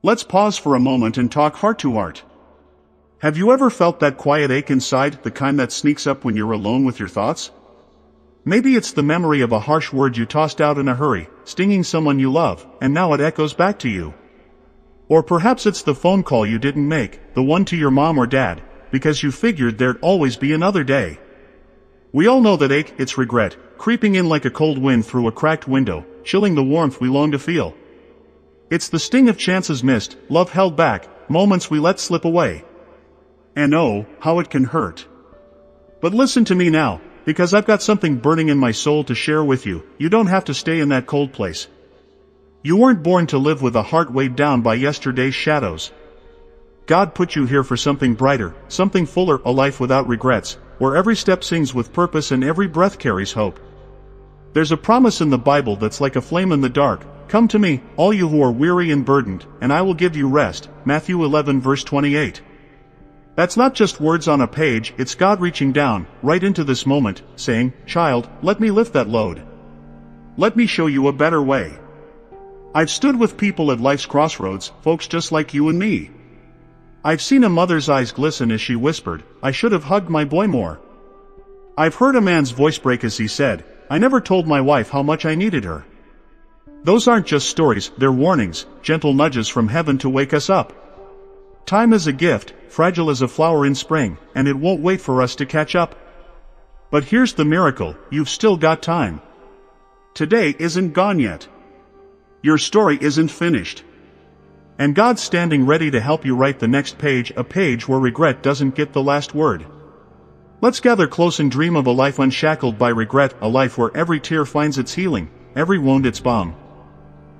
Let's pause for a moment and talk heart to heart. Have you ever felt that quiet ache inside, the kind that sneaks up when you're alone with your thoughts? Maybe it's the memory of a harsh word you tossed out in a hurry, stinging someone you love, and now it echoes back to you. Or perhaps it's the phone call you didn't make, the one to your mom or dad, because you figured there'd always be another day. We all know that ache, it's regret, creeping in like a cold wind through a cracked window, chilling the warmth we long to feel. It's the sting of chances missed, love held back, moments we let slip away. And oh, how it can hurt. But listen to me now, because I've got something burning in my soul to share with you. You don't have to stay in that cold place. You weren't born to live with a heart weighed down by yesterday's shadows. God put you here for something brighter, something fuller, a life without regrets, where every step sings with purpose and every breath carries hope. There's a promise in the Bible that's like a flame in the dark. Come to me, all you who are weary and burdened, and I will give you rest. Matthew 11 verse 28. That's not just words on a page, it's God reaching down, right into this moment, saying, "Child, let me lift that load. Let me show you a better way." I've stood with people at life's crossroads, folks just like you and me. I've seen a mother's eyes glisten as she whispered, "I should have hugged my boy more." I've heard a man's voice break as he said, "I never told my wife how much I needed her." Those aren't just stories, they're warnings, gentle nudges from heaven to wake us up. Time is a gift, fragile as a flower in spring, and it won't wait for us to catch up. But here's the miracle, you've still got time. Today isn't gone yet. Your story isn't finished. And God's standing ready to help you write the next page, a page where regret doesn't get the last word. Let's gather close and dream of a life unshackled by regret, a life where every tear finds its healing, every wound its balm.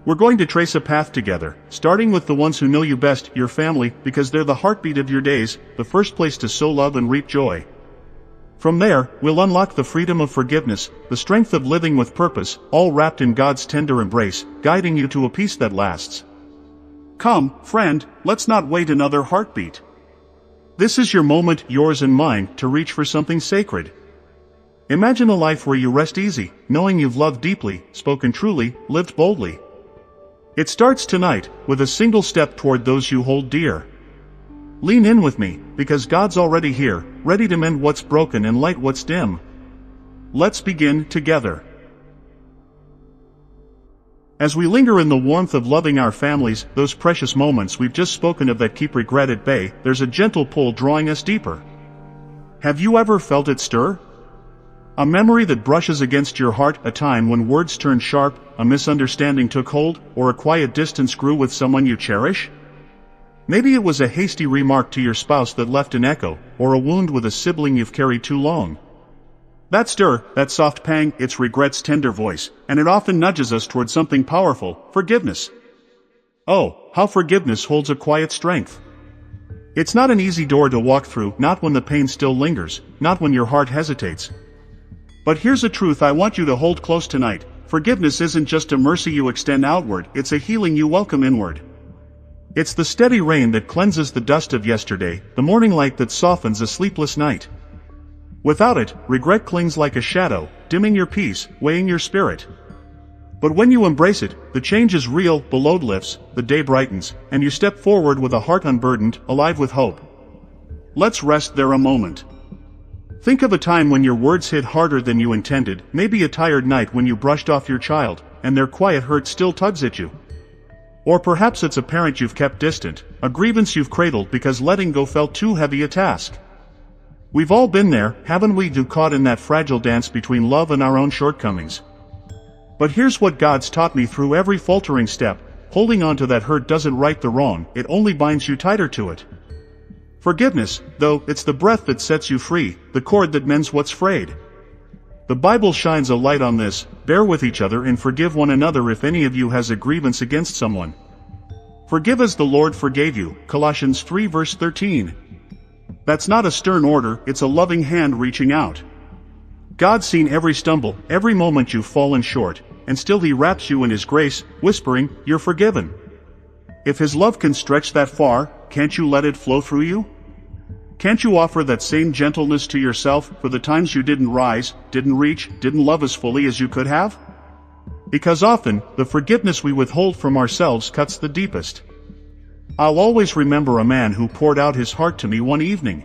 We're going to trace a path together, starting with the ones who know you best, your family, because they're the heartbeat of your days, the first place to sow love and reap joy. From there, we'll unlock the freedom of forgiveness, the strength of living with purpose, all wrapped in God's tender embrace, guiding you to a peace that lasts. Come, friend, let's not wait another heartbeat. This is your moment, yours and mine, to reach for something sacred. Imagine a life where you rest easy, knowing you've loved deeply, spoken truly, lived boldly. It starts tonight, with a single step toward those you hold dear. Lean in with me, because God's already here, ready to mend what's broken and light what's dim. Let's begin together. As we linger in the warmth of loving our families, those precious moments we've just spoken of that keep regret at bay, there's a gentle pull drawing us deeper. Have you ever felt it stir? A memory that brushes against your heart, a time when words turned sharp, a misunderstanding took hold, or a quiet distance grew with someone you cherish? Maybe it was a hasty remark to your spouse that left an echo, or a wound with a sibling you've carried too long. That stir, that soft pang, it's regret's tender voice, and it often nudges us toward something powerful, forgiveness. Oh, how forgiveness holds a quiet strength. It's not an easy door to walk through, not when the pain still lingers, not when your heart hesitates. But here's a truth I want you to hold close tonight. Forgiveness isn't just a mercy you extend outward, it's a healing you welcome inward. It's the steady rain that cleanses the dust of yesterday, the morning light that softens a sleepless night. Without it, regret clings like a shadow, dimming your peace, weighing your spirit. But when you embrace it, the change is real, the load lifts, the day brightens, and you step forward with a heart unburdened, alive with hope. Let's rest there a moment. Think of a time when your words hit harder than you intended, maybe a tired night when you brushed off your child, and their quiet hurt still tugs at you. Or perhaps it's a parent you've kept distant, a grievance you've cradled because letting go felt too heavy a task. We've all been there, haven't we, caught in that fragile dance between love and our own shortcomings. But here's what God's taught me through every faltering step: holding on to that hurt doesn't right the wrong, it only binds you tighter to it. Forgiveness, though, it's the breath that sets you free, the cord that mends what's frayed. The Bible shines a light on this: bear with each other and forgive one another if any of you has a grievance against someone. Forgive as the Lord forgave you, Colossians 3 verse 13. That's not a stern order, it's a loving hand reaching out. God's seen every stumble, every moment you've fallen short, and still He wraps you in His grace, whispering, "You're forgiven." If His love can stretch that far, can't you let it flow through you? Can't you offer that same gentleness to yourself for the times you didn't rise, didn't reach, didn't love as fully as you could have? Because often, the forgiveness we withhold from ourselves cuts the deepest. I'll always remember a man who poured out his heart to me one evening.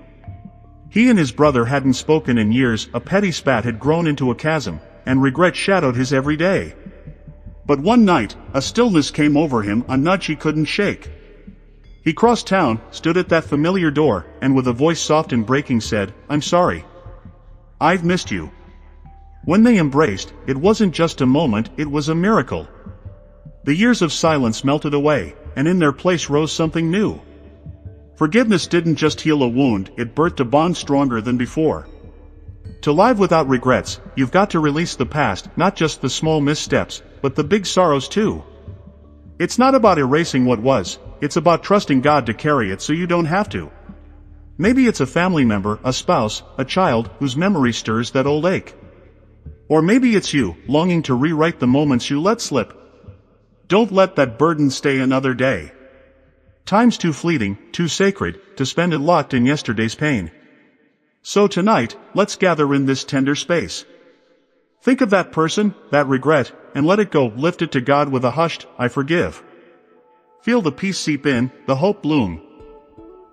He and his brother hadn't spoken in years, a petty spat had grown into a chasm, and regret shadowed his every day. But one night, a stillness came over him, a nudge he couldn't shake. He crossed town, stood at that familiar door, and with a voice soft and breaking said, "I'm sorry. I've missed you." When they embraced, it wasn't just a moment, it was a miracle. The years of silence melted away, and in their place rose something new. Forgiveness didn't just heal a wound, it birthed a bond stronger than before. To live without regrets, you've got to release the past, not just the small missteps, but the big sorrows too. It's not about erasing what was, it's about trusting God to carry it so you don't have to. Maybe it's a family member, a spouse, a child, whose memory stirs that old ache. Or maybe it's you, longing to rewrite the moments you let slip. Don't let that burden stay another day. Time's too fleeting, too sacred, to spend it locked in yesterday's pain. So tonight, let's gather in this tender space. Think of that person, that regret, and let it go, lift it to God with a hushed, "I forgive." Feel the peace seep in, the hope bloom.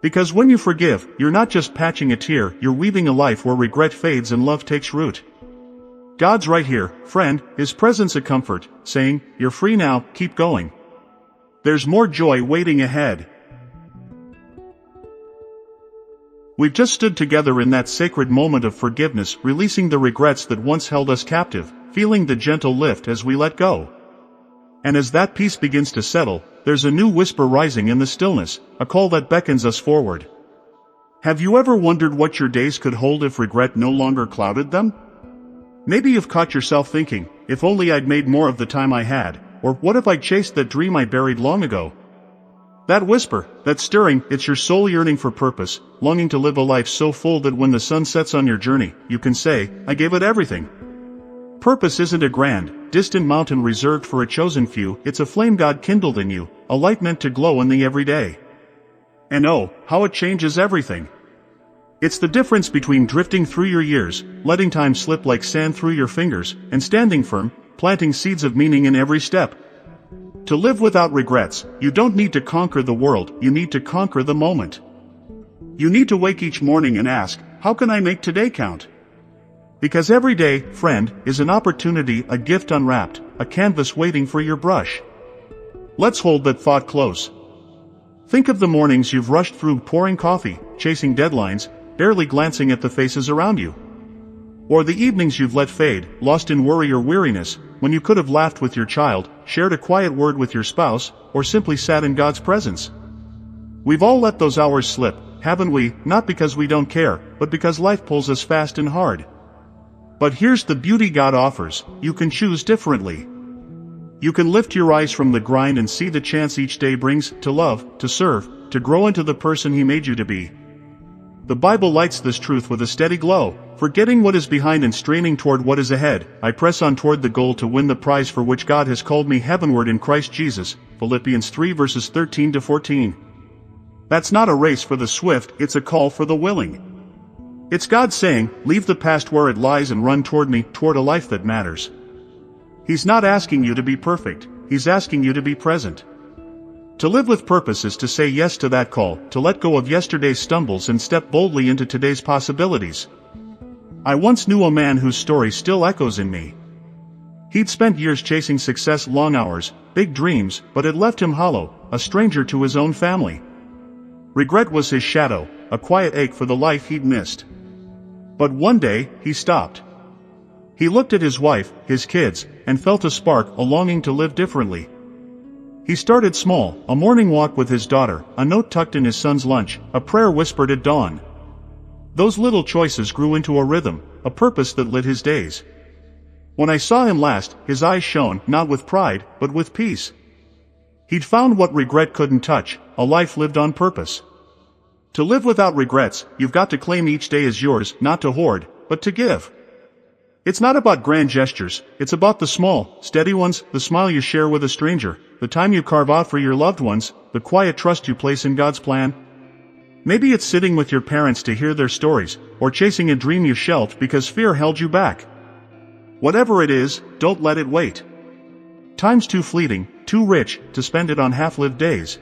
Because when you forgive, you're not just patching a tear, you're weaving a life where regret fades and love takes root. God's right here, friend, His presence a comfort, saying, "You're free now, keep going. There's more joy waiting ahead." We've just stood together in that sacred moment of forgiveness, releasing the regrets that once held us captive, feeling the gentle lift as we let go. And as that peace begins to settle, there's a new whisper rising in the stillness, a call that beckons us forward. Have you ever wondered what your days could hold if regret no longer clouded them? Maybe you've caught yourself thinking, "If only I'd made more of the time I had," or "What if I chased that dream I buried long ago?" That whisper, that stirring, it's your soul yearning for purpose, longing to live a life so full that when the sun sets on your journey, you can say, "I gave it everything." Purpose isn't a grand, distant mountain reserved for a chosen few, it's a flame God kindled in you, a light meant to glow in the everyday. And oh, how it changes everything. It's the difference between drifting through your years, letting time slip like sand through your fingers, and standing firm, planting seeds of meaning in every step. To live without regrets, you don't need to conquer the world, you need to conquer the moment. You need to wake each morning and ask, "How can I make today count?" Because every day, friend, is an opportunity, a gift unwrapped, a canvas waiting for your brush. Let's hold that thought close. Think of the mornings you've rushed through pouring coffee, chasing deadlines, barely glancing at the faces around you. Or the evenings you've let fade, lost in worry or weariness, when you could have laughed with your child, shared a quiet word with your spouse, or simply sat in God's presence. We've all let those hours slip, haven't we, not because we don't care, but because life pulls us fast and hard. But here's the beauty God offers, you can choose differently. You can lift your eyes from the grind and see the chance each day brings, to love, to serve, to grow into the person He made you to be. The Bible lights this truth with a steady glow. Forgetting what is behind and straining toward what is ahead, I press on toward the goal to win the prize for which God has called me heavenward in Christ Jesus. Philippians 3 verses 13 to 14. That's not a race for the swift, it's a call for the willing. It's God saying, "Leave the past where it lies and run toward me, toward a life that matters." He's not asking you to be perfect, He's asking you to be present. To live with purpose is to say yes to that call, to let go of yesterday's stumbles and step boldly into today's possibilities. I once knew a man whose story still echoes in me. He'd spent years chasing success, long hours, big dreams, but it left him hollow, a stranger to his own family. Regret was his shadow, a quiet ache for the life he'd missed. But one day, he stopped. He looked at his wife, his kids, and felt a spark, a longing to live differently. He started small, a morning walk with his daughter, a note tucked in his son's lunch, a prayer whispered at dawn. Those little choices grew into a rhythm, a purpose that lit his days. When I saw him last, his eyes shone, not with pride, but with peace. He'd found what regret couldn't touch, a life lived on purpose. To live without regrets, you've got to claim each day as yours, not to hoard, but to give. It's not about grand gestures, it's about the small, steady ones, the smile you share with a stranger, the time you carve out for your loved ones, the quiet trust you place in God's plan. Maybe it's sitting with your parents to hear their stories, or chasing a dream you shelved because fear held you back. Whatever it is, don't let it wait. Time's too fleeting, too rich, to spend it on half-lived days.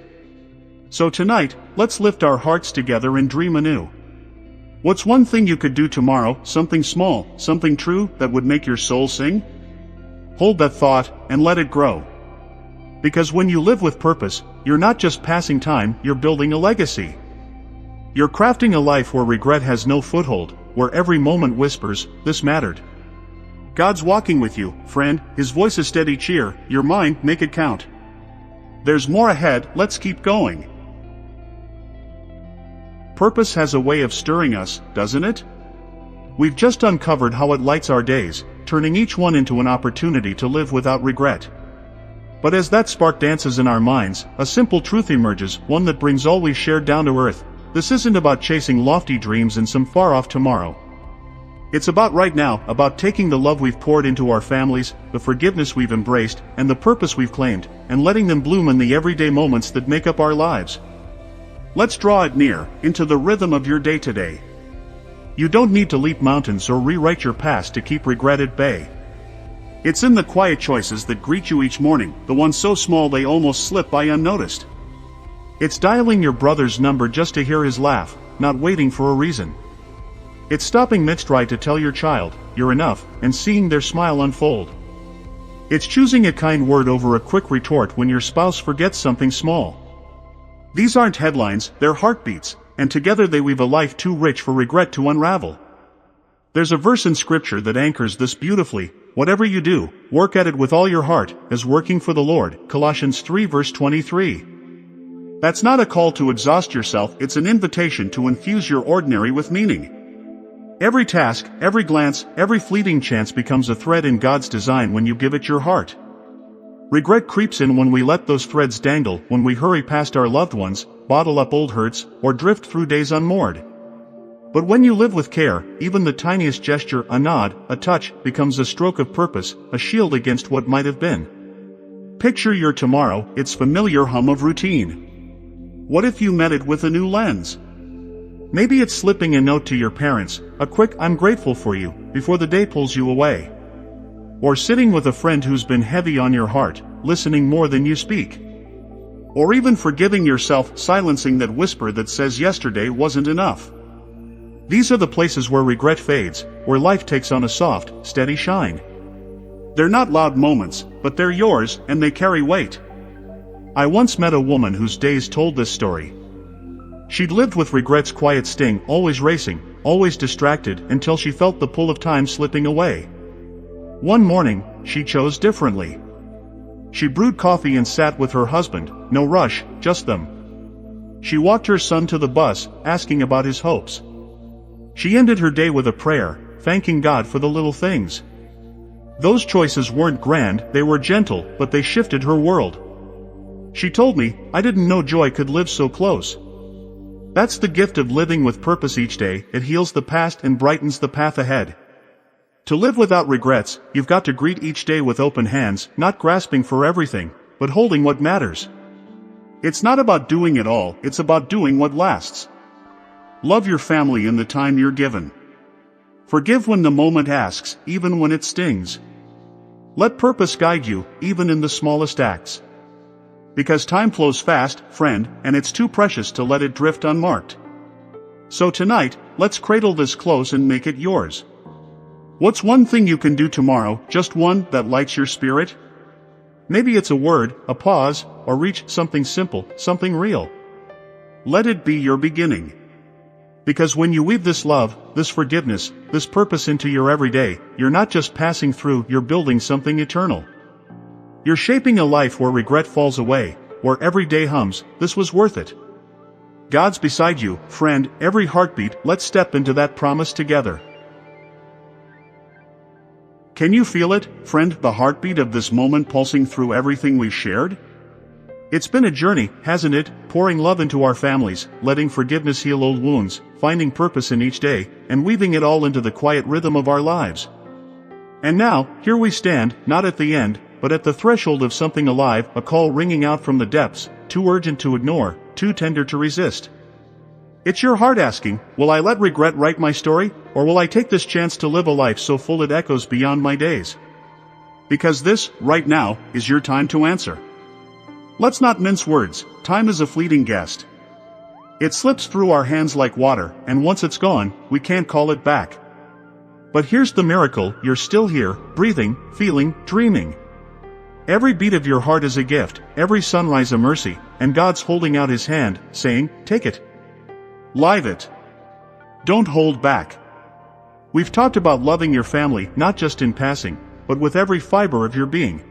So tonight, let's lift our hearts together and dream anew. What's one thing you could do tomorrow, something small, something true, that would make your soul sing? Hold that thought, and let it grow. Because when you live with purpose, you're not just passing time, you're building a legacy. You're crafting a life where regret has no foothold, where every moment whispers, "This mattered." God's walking with you, friend, His voice is steady cheer, your mind, make it count. There's more ahead, let's keep going. Purpose has a way of stirring us, doesn't it? We've just uncovered how it lights our days, turning each one into an opportunity to live without regret. But as that spark dances in our minds, a simple truth emerges, one that brings all we've shared down to earth. This isn't about chasing lofty dreams in some far-off tomorrow. It's about right now, about taking the love we've poured into our families, the forgiveness we've embraced, and the purpose we've claimed, and letting them bloom in the everyday moments that make up our lives. Let's draw it near, into the rhythm of your day today. You don't need to leap mountains or rewrite your past to keep regret at bay. It's in the quiet choices that greet you each morning, the ones so small they almost slip by unnoticed. It's dialing your brother's number just to hear his laugh, not waiting for a reason. It's stopping mid-stride to tell your child, "You're enough," and seeing their smile unfold. It's choosing a kind word over a quick retort when your spouse forgets something small. These aren't headlines, they're heartbeats, and together they weave a life too rich for regret to unravel. There's a verse in Scripture that anchors this beautifully: "Whatever you do, work at it with all your heart, as working for the Lord." Colossians 3 verse 23. That's not a call to exhaust yourself, it's an invitation to infuse your ordinary with meaning. Every task, every glance, every fleeting chance becomes a thread in God's design when you give it your heart. Regret creeps in when we let those threads dangle, when we hurry past our loved ones, bottle up old hurts, or drift through days unmoored. But when you live with care, even the tiniest gesture, a nod, a touch, becomes a stroke of purpose, a shield against what might have been. Picture your tomorrow, its familiar hum of routine. What if you met it with a new lens? Maybe it's slipping a note to your parents, a quick "I'm grateful for you," before the day pulls you away. Or sitting with a friend who's been heavy on your heart, listening more than you speak. Or even forgiving yourself, silencing that whisper that says yesterday wasn't enough. These are the places where regret fades, where life takes on a soft, steady shine. They're not loud moments, but they're yours, and they carry weight. I once met a woman whose days told this story. She'd lived with regret's quiet sting, always racing, always distracted, until she felt the pull of time slipping away. One morning, she chose differently. She brewed coffee and sat with her husband, no rush, just them. She walked her son to the bus, asking about his hopes. She ended her day with a prayer, thanking God for the little things. Those choices weren't grand, they were gentle, but they shifted her world. She told me, "I didn't know joy could live so close." That's the gift of living with purpose each day, it heals the past and brightens the path ahead. To live without regrets, you've got to greet each day with open hands, not grasping for everything, but holding what matters. It's not about doing it all, it's about doing what lasts. Love your family in the time you're given. Forgive when the moment asks, even when it stings. Let purpose guide you, even in the smallest acts. Because time flows fast, friend, and it's too precious to let it drift unmarked. So tonight, let's cradle this close and make it yours. What's one thing you can do tomorrow, just one, that lights your spirit? Maybe it's a word, a pause, or reach something simple, something real. Let it be your beginning. Because when you weave this love, this forgiveness, this purpose into your everyday, you're not just passing through, you're building something eternal. You're shaping a life where regret falls away, where every day hums, "This was worth it." God's beside you, friend, every heartbeat, let's step into that promise together. Can you feel it, friend, the heartbeat of this moment pulsing through everything we've shared? It's been a journey, hasn't it, pouring love into our families, letting forgiveness heal old wounds, finding purpose in each day, and weaving it all into the quiet rhythm of our lives. And now, here we stand, not at the end, but at the threshold of something alive, a call ringing out from the depths, too urgent to ignore, too tender to resist. It's your heart asking, will I let regret write my story, or will I take this chance to live a life so full it echoes beyond my days? Because this, right now, is your time to answer. Let's not mince words, time is a fleeting guest. It slips through our hands like water, and once it's gone, we can't call it back. But here's the miracle: you're still here, breathing, feeling, dreaming. Every beat of your heart is a gift, every sunrise a mercy, and God's holding out His hand, saying, take it. Live it. Don't hold back. We've talked about loving your family, not just in passing, but with every fiber of your being.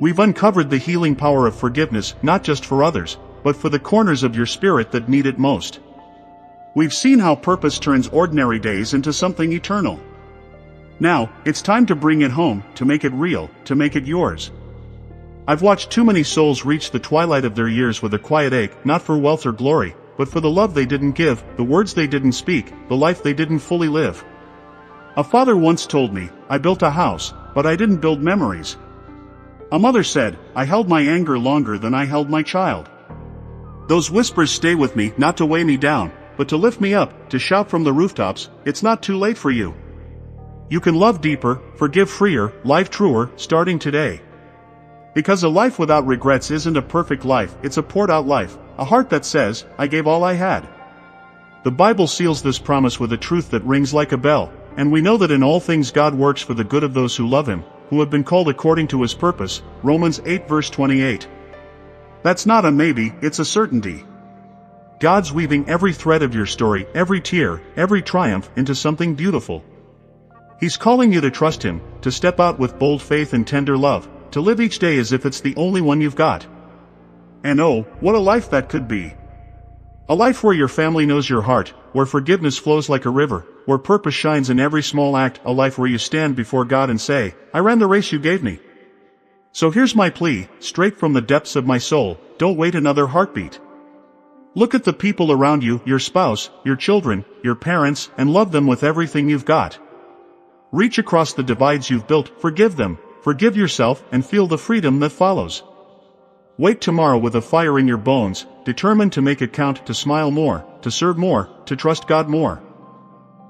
We've uncovered the healing power of forgiveness, not just for others, but for the corners of your spirit that need it most. We've seen how purpose turns ordinary days into something eternal. Now, it's time to bring it home, to make it real, to make it yours. I've watched too many souls reach the twilight of their years with a quiet ache, not for wealth or glory, but for the love they didn't give, the words they didn't speak, the life they didn't fully live. A father once told me, I built a house, but I didn't build memories. A mother said, I held my anger longer than I held my child. Those whispers stay with me, not to weigh me down, but to lift me up, to shout from the rooftops, it's not too late for you. You can love deeper, forgive freer, life truer, starting today. Because a life without regrets isn't a perfect life, it's a poured-out life, a heart that says, I gave all I had. The Bible seals this promise with a truth that rings like a bell, and we know that in all things God works for the good of those who love Him, who have been called according to His purpose, Romans 8 verse 28. That's not a maybe, it's a certainty. God's weaving every thread of your story, every tear, every triumph, into something beautiful. He's calling you to trust Him, to step out with bold faith and tender love, to live each day as if it's the only one you've got. And oh, what a life that could be. A life where your family knows your heart, where forgiveness flows like a river, where purpose shines in every small act, a life where you stand before God and say, I ran the race you gave me. So here's my plea, straight from the depths of my soul, don't wait another heartbeat. Look at the people around you, your spouse, your children, your parents, and love them with everything you've got. Reach across the divides you've built, forgive them, forgive yourself, and feel the freedom that follows. Wake tomorrow with a fire in your bones, determined to make it count, to smile more, to serve more, to trust God more.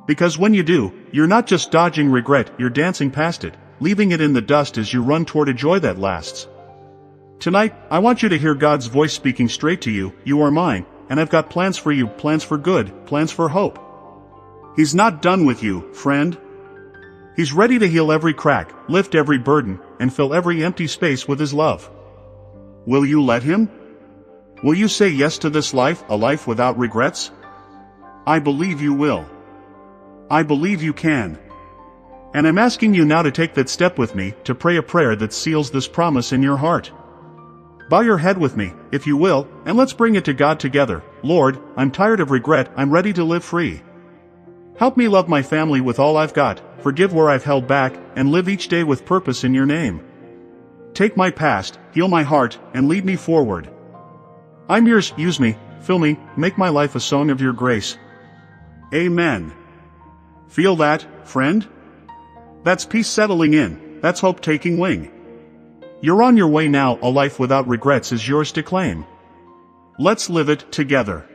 Because when you do, you're not just dodging regret, you're dancing past it, leaving it in the dust as you run toward a joy that lasts. Tonight, I want you to hear God's voice speaking straight to you, you are mine, and I've got plans for you, plans for good, plans for hope. He's not done with you, friend. He's ready to heal every crack, lift every burden, and fill every empty space with His love. Will you let Him? Will you say yes to this life, a life without regrets? I believe you will. I believe you can. And I'm asking you now to take that step with me, to pray a prayer that seals this promise in your heart. Bow your head with me, if you will, and let's bring it to God together. Lord, I'm tired of regret, I'm ready to live free. Help me love my family with all I've got, forgive where I've held back, and live each day with purpose in your name. Take my past, heal my heart, and lead me forward. I'm yours, use me, fill me, make my life a song of your grace. Amen. Feel that, friend? That's peace settling in, that's hope taking wing. You're on your way now, a life without regrets is yours to claim. Let's live it together.